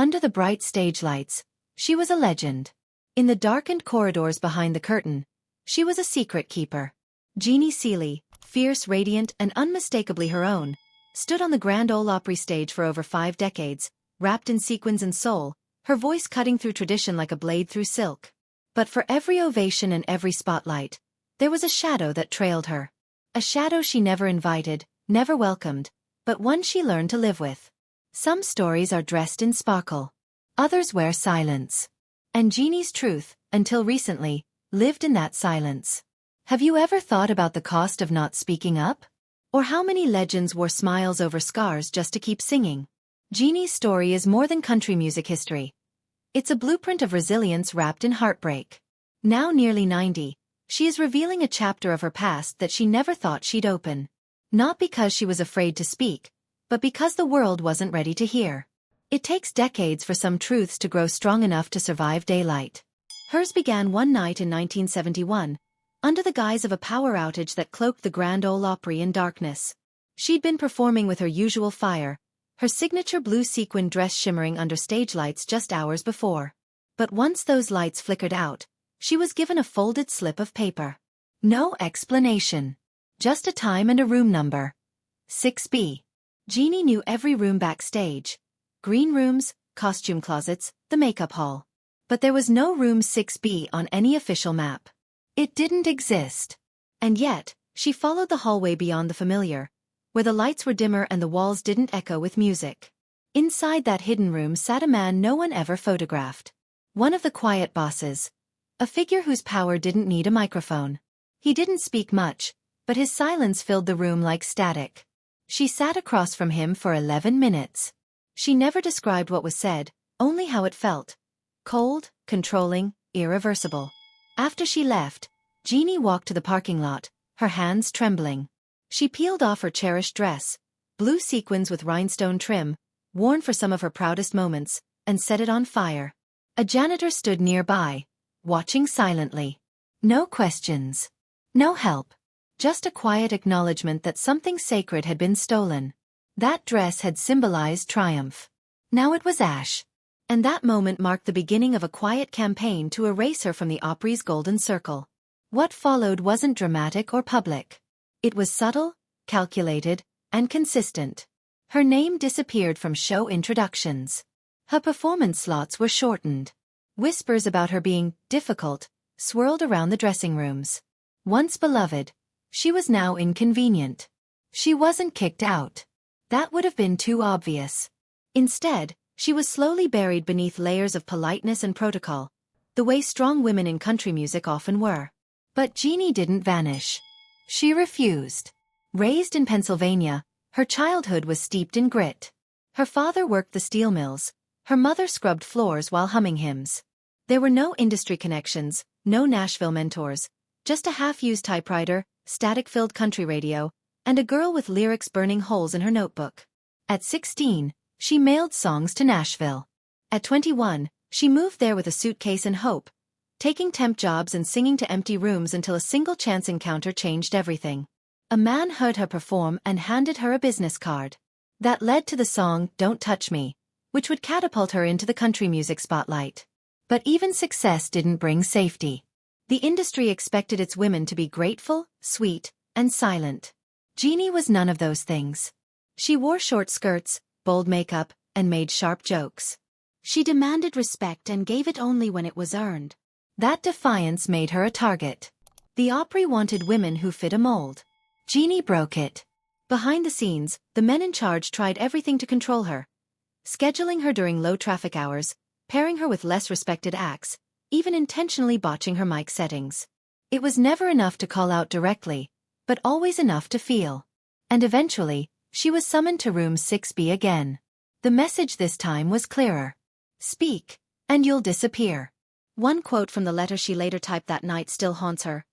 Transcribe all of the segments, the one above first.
Under the bright stage lights, she was a legend. In the darkened corridors behind the curtain, she was a secret keeper. Jeannie Seely, fierce, radiant, and unmistakably her own, stood on the Grand Ole Opry stage for over 5 decades, wrapped in sequins and soul, her voice cutting through tradition like a blade through silk. But for every ovation and every spotlight, there was a shadow that trailed her. A shadow she never invited, never welcomed, but one she learned to live with. Some stories are dressed in sparkle. Others wear silence. And Jeannie's truth, until recently, lived in that silence. Have you ever thought about the cost of not speaking up? Or how many legends wore smiles over scars just to keep singing? Jeannie's story is more than country music history. It's a blueprint of resilience wrapped in heartbreak. Now nearly 90, she is revealing a chapter of her past that she never thought she'd open. Not because she was afraid to speak, but because the world wasn't ready to hear. It takes decades for some truths to grow strong enough to survive daylight. Hers began one night in 1971, under the guise of a power outage that cloaked the Grand Ole Opry in darkness. She'd been performing with her usual fire, her signature blue sequin dress shimmering under stage lights just hours before. But once those lights flickered out, she was given a folded slip of paper. No explanation. Just a time and a room number. 6B. Jeannie knew every room backstage. Green rooms, costume closets, the makeup hall. But there was no room 6B on any official map. It didn't exist. And yet, she followed the hallway beyond the familiar, where the lights were dimmer and the walls didn't echo with music. Inside that hidden room sat a man no one ever photographed. One of the quiet bosses. A figure whose power didn't need a microphone. He didn't speak much, but his silence filled the room like static. She sat across from him for 11 minutes. She never described what was said, only how it felt. Cold, controlling, irreversible. After she left, Jeannie walked to the parking lot, her hands trembling. She peeled off her cherished dress, blue sequins with rhinestone trim, worn for some of her proudest moments, and set it on fire. A janitor stood nearby, watching silently. No questions. No help. Just a quiet acknowledgement that something sacred had been stolen. That dress had symbolized triumph. Now it was ash. And that moment marked the beginning of a quiet campaign to erase her from the Opry's golden circle. What followed wasn't dramatic or public. It was subtle, calculated, and consistent. Her name disappeared from show introductions. Her performance slots were shortened. Whispers about her being difficult swirled around the dressing rooms. Once beloved, she was now inconvenient. She wasn't kicked out. That would have been too obvious. Instead, she was slowly buried beneath layers of politeness and protocol, the way strong women in country music often were. But Jeannie didn't vanish. She refused. Raised in Pennsylvania, her childhood was steeped in grit. Her father worked the steel mills, her mother scrubbed floors while humming hymns. There were no industry connections, no Nashville mentors, just a half-used typewriter, static-filled country radio, and a girl with lyrics burning holes in her notebook. At 16, she mailed songs to Nashville. At 21, she moved there with a suitcase and hope, taking temp jobs and singing to empty rooms until a single chance encounter changed everything. A man heard her perform and handed her a business card. That led to the song Don't Touch Me, which would catapult her into the country music spotlight. But even success didn't bring safety. The industry expected its women to be grateful, sweet, and silent. Jeannie was none of those things. She wore short skirts, bold makeup, and made sharp jokes. She demanded respect and gave it only when it was earned. That defiance made her a target. The Opry wanted women who fit a mold. Jeannie broke it. Behind the scenes, the men in charge tried everything to control her. Scheduling her during low traffic hours, pairing her with less respected acts, even intentionally botching her mic settings. It was never enough to call out directly, but always enough to feel. And eventually, she was summoned to room 6B again. The message this time was clearer. Speak, and you'll disappear. One quote from the letter she later typed that night still haunts her.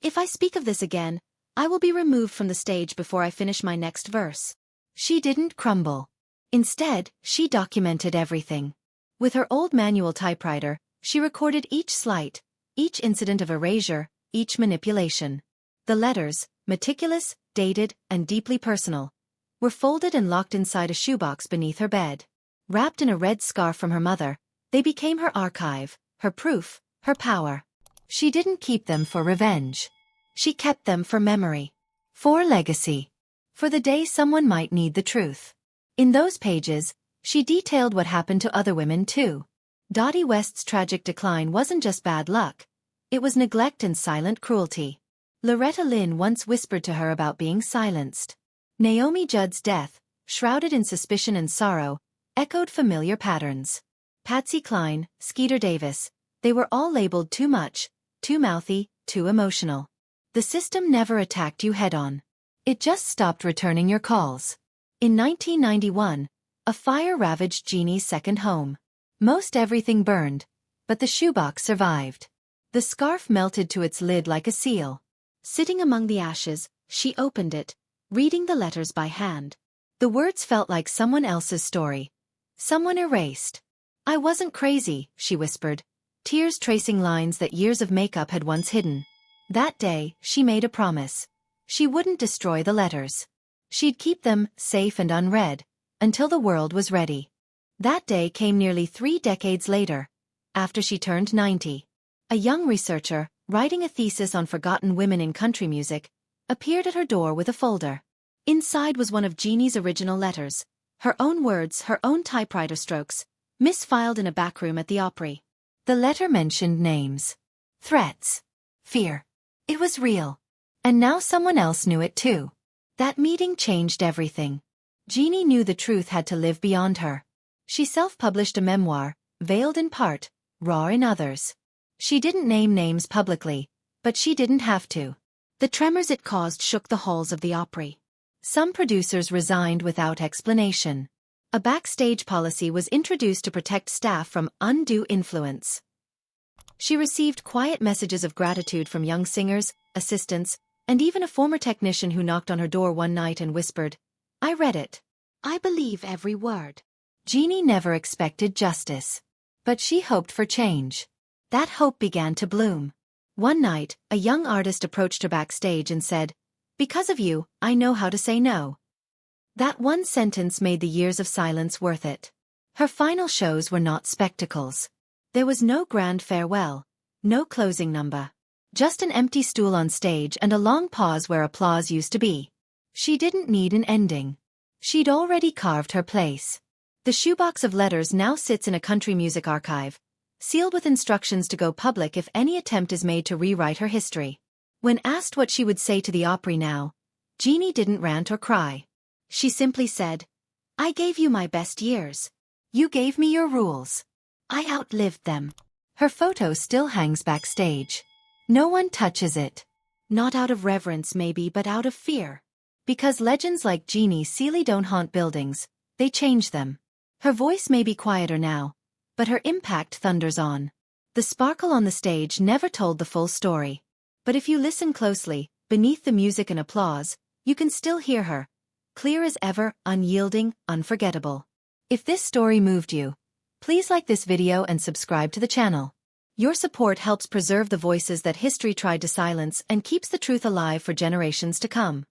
If I speak of this again, I will be removed from the stage before I finish my next verse. She didn't crumble. Instead, she documented everything. With her old manual typewriter, she recorded each slight, each incident of erasure, each manipulation. The letters, meticulous, dated, and deeply personal, were folded and locked inside a shoebox beneath her bed. Wrapped in a red scarf from her mother, they became her archive, her proof, her power. She didn't keep them for revenge. She kept them for memory. For legacy. For the day someone might need the truth. In those pages, she detailed what happened to other women too. Dottie West's tragic decline wasn't just bad luck. It was neglect and silent cruelty. Loretta Lynn once whispered to her about being silenced. Naomi Judd's death, shrouded in suspicion and sorrow, echoed familiar patterns. Patsy Cline, Skeeter Davis, they were all labeled too much, too mouthy, too emotional. The system never attacked you head-on. It just stopped returning your calls. In 1991, a fire ravaged Jeannie's second home. Most everything burned, but the shoebox survived. The scarf melted to its lid like a seal. Sitting among the ashes, she opened it, reading the letters by hand. The words felt like someone else's story. Someone erased. "I wasn't crazy," she whispered, tears tracing lines that years of makeup had once hidden. That day, she made a promise. She wouldn't destroy the letters. She'd keep them, safe and unread, until the world was ready. That day came nearly 3 decades later, after she turned 90. A young researcher, writing a thesis on forgotten women in country music, appeared at her door with a folder. Inside was one of Jeannie's original letters, her own words, her own typewriter strokes, misfiled in a back room at the Opry. The letter mentioned names, threats, fear. It was real. And now someone else knew it too. That meeting changed everything. Jeannie knew the truth had to live beyond her. She self-published a memoir, veiled in part, raw in others. She didn't name names publicly, but she didn't have to. The tremors it caused shook the halls of the Opry. Some producers resigned without explanation. A backstage policy was introduced to protect staff from undue influence. She received quiet messages of gratitude from young singers, assistants, and even a former technician who knocked on her door one night and whispered, "I read it. I believe every word." Jeannie never expected justice. But she hoped for change. That hope began to bloom. One night, a young artist approached her backstage and said, "Because of you, I know how to say no." That one sentence made the years of silence worth it. Her final shows were not spectacles. There was no grand farewell, no closing number. Just an empty stool on stage and a long pause where applause used to be. She didn't need an ending. She'd already carved her place. The shoebox of letters now sits in a country music archive, sealed with instructions to go public if any attempt is made to rewrite her history. When asked what she would say to the Opry now, Jeannie didn't rant or cry. She simply said, "I gave you my best years. You gave me your rules. I outlived them." Her photo still hangs backstage. No one touches it. Not out of reverence maybe, but out of fear. Because legends like Jeannie Seely don't haunt buildings, they change them. Her voice may be quieter now, but her impact thunders on. The sparkle on the stage never told the full story. But if you listen closely, beneath the music and applause, you can still hear her, clear as ever, unyielding, unforgettable. If this story moved you, please like this video and subscribe to the channel. Your support helps preserve the voices that history tried to silence and keeps the truth alive for generations to come.